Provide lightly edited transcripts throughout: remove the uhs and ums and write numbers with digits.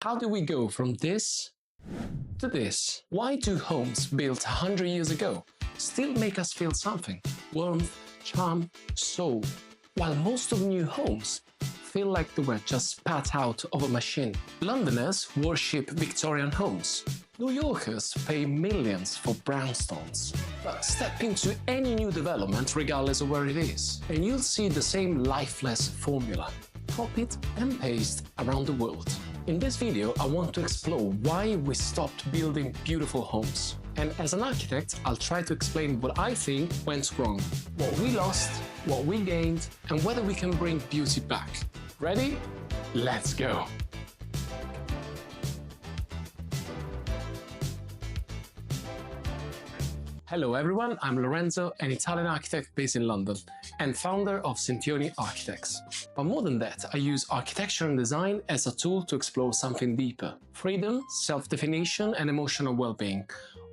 How do we go from this to this? Why do homes built 100 years ago still make us feel something? Warmth, charm, soul. While most of new homes feel like they were just spat out of a machine. Londoners worship Victorian homes. New Yorkers pay millions for brownstones. But step into any new development regardless of where it is, and you'll see the same lifeless formula. Copy it and paste around the world. In this video, I want to explore why we stopped building beautiful homes. And as an architect, I'll try to explain what I think went wrong, what we lost, what we gained, and whether we can bring beauty back. Ready? Let's go! Hello everyone, I'm Lorenzo, an Italian architect based in London and founder of Sentioni Architects. But more than that, I use architecture and design as a tool to explore something deeper. Freedom, self-definition and emotional well-being,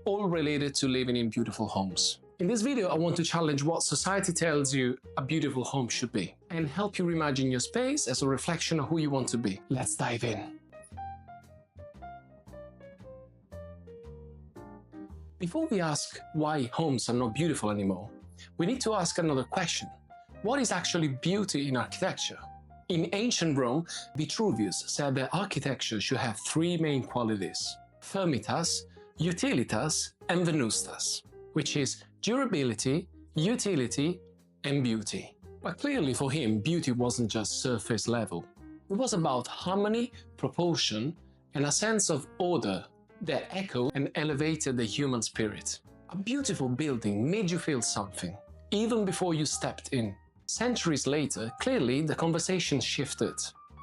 all related to living in beautiful homes. In this video, I want to challenge what society tells you a beautiful home should be and help you reimagine your space as a reflection of who you want to be. Let's dive in. Before we ask why homes are not beautiful anymore, we need to ask another question. What is actually beauty in architecture? In ancient Rome, Vitruvius said that architecture should have three main qualities: firmitas, utilitas, and venustas, which is durability, utility, and beauty. But clearly for him, beauty wasn't just surface level. It was about harmony, proportion, and a sense of order that echoed and elevated the human spirit. A beautiful building made you feel something, even before you stepped in. Centuries later, clearly the conversation shifted.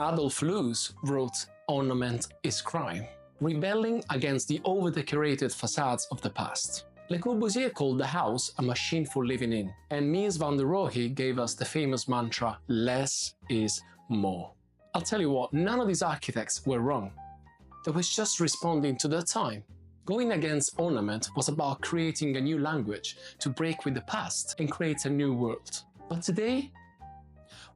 Adolf Loos wrote, "Ornament is crime," rebelling against the over-decorated facades of the past. Le Corbusier called the house a machine for living in, and Mies van der Rohe gave us the famous mantra, "Less is more." I'll tell you what, none of these architects were wrong. They were just responding to their time. Going against ornament was about creating a new language to break with the past and create a new world. But today,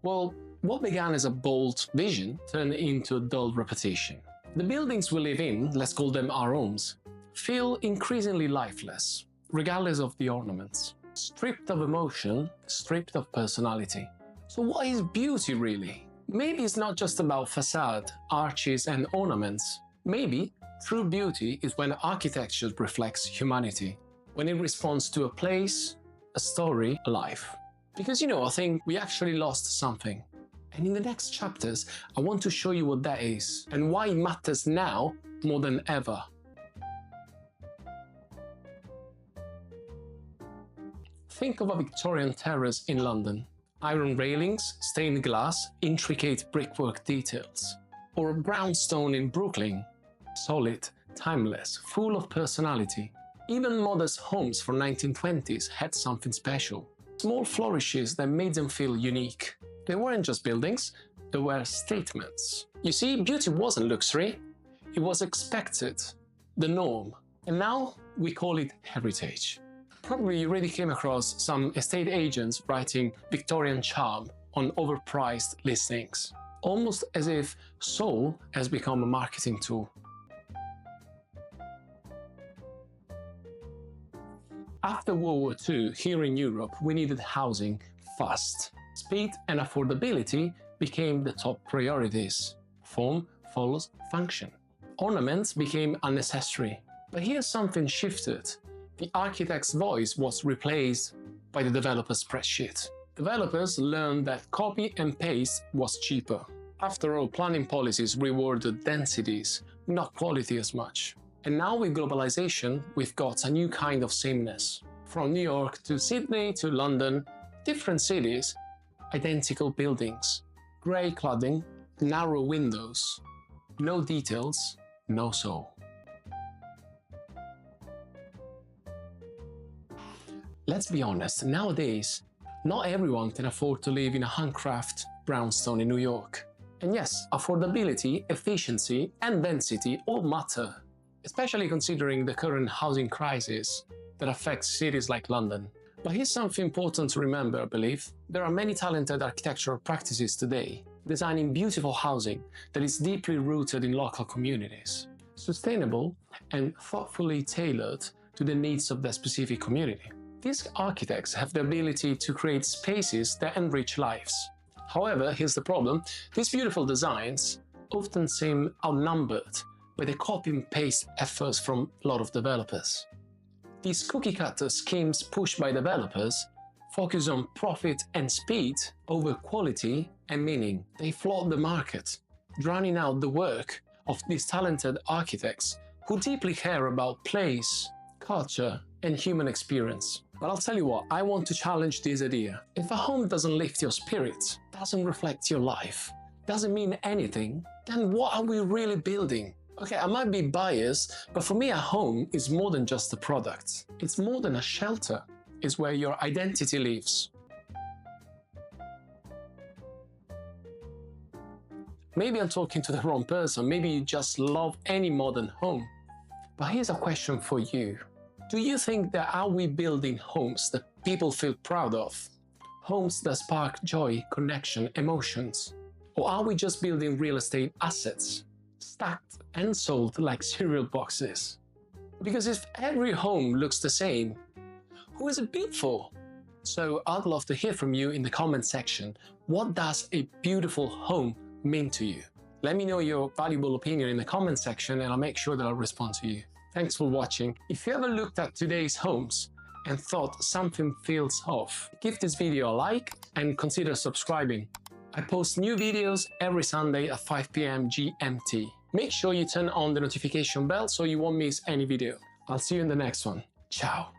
well, what began as a bold vision turned into a dull repetition. The buildings we live in, let's call them our homes, feel increasingly lifeless, regardless of the ornaments. Stripped of emotion, stripped of personality. So what is beauty really? Maybe it's not just about facade, arches and ornaments. Maybe true beauty is when architecture reflects humanity, when it responds to a place, a story, a life. Because I think we actually lost something. And in the next chapters, I want to show you what that is and why it matters now more than ever. Think of a Victorian terrace in London. Iron railings, stained glass, intricate brickwork details. Or a brownstone in Brooklyn. Solid, timeless, full of personality. Even modest homes from 1920s had something special. Small flourishes that made them feel unique. They weren't just buildings, they were statements. You see, beauty wasn't luxury, it was expected, the norm. And now we call it heritage. Probably you already came across some estate agents writing Victorian charm on overpriced listings. Almost as if soul has become a marketing tool. After World War II, here in Europe, we needed housing fast. Speed and affordability became the top priorities. Form follows function. Ornaments became unnecessary. But here something shifted. The architect's voice was replaced by the developer's spreadsheet. Developers learned that copy and paste was cheaper. After all, planning policies rewarded densities, not quality as much. And now with globalization, we've got a new kind of sameness. From New York to Sydney to London, different cities, identical buildings. Grey cladding, narrow windows, no details, no soul. Let's be honest, nowadays, not everyone can afford to live in a handcrafted brownstone in New York. And yes, affordability, efficiency, and density all matter, especially considering the current housing crisis that affects cities like London. But here's something important to remember, I believe. There are many talented architectural practices today, designing beautiful housing that is deeply rooted in local communities, sustainable and thoughtfully tailored to the needs of their specific community. These architects have the ability to create spaces that enrich lives. However, here's the problem: these beautiful designs often seem outnumbered by the copy and paste efforts from a lot of developers. These cookie-cutter schemes pushed by developers focus on profit and speed over quality and meaning. They flood the market, drowning out the work of these talented architects who deeply care about place, culture, and human experience. But I'll tell you what, I want to challenge this idea. If a home doesn't lift your spirit, doesn't reflect your life, doesn't mean anything, then what are we really building? Okay, I might be biased, but for me a home is more than just a product. It's more than a shelter. It's where your identity lives. Maybe I'm talking to the wrong person, maybe you just love any modern home. But here's a question for you. Do you think that are we building homes that people feel proud of? Homes that spark joy, connection, emotions? Or are we just building real estate assets, stacked and sold like cereal boxes? Because if every home looks the same, who is it built for? So I'd love to hear from you in the comment section. What does a beautiful home mean to you? Let me know your valuable opinion in the comment section and I'll make sure that I'll respond to you. Thanks for watching. If you ever looked at today's homes and thought something feels off, give this video a like and consider subscribing. I post new videos every Sunday at 5 p.m. GMT. Make sure you turn on the notification bell so you won't miss any video. I'll see you in the next one. Ciao.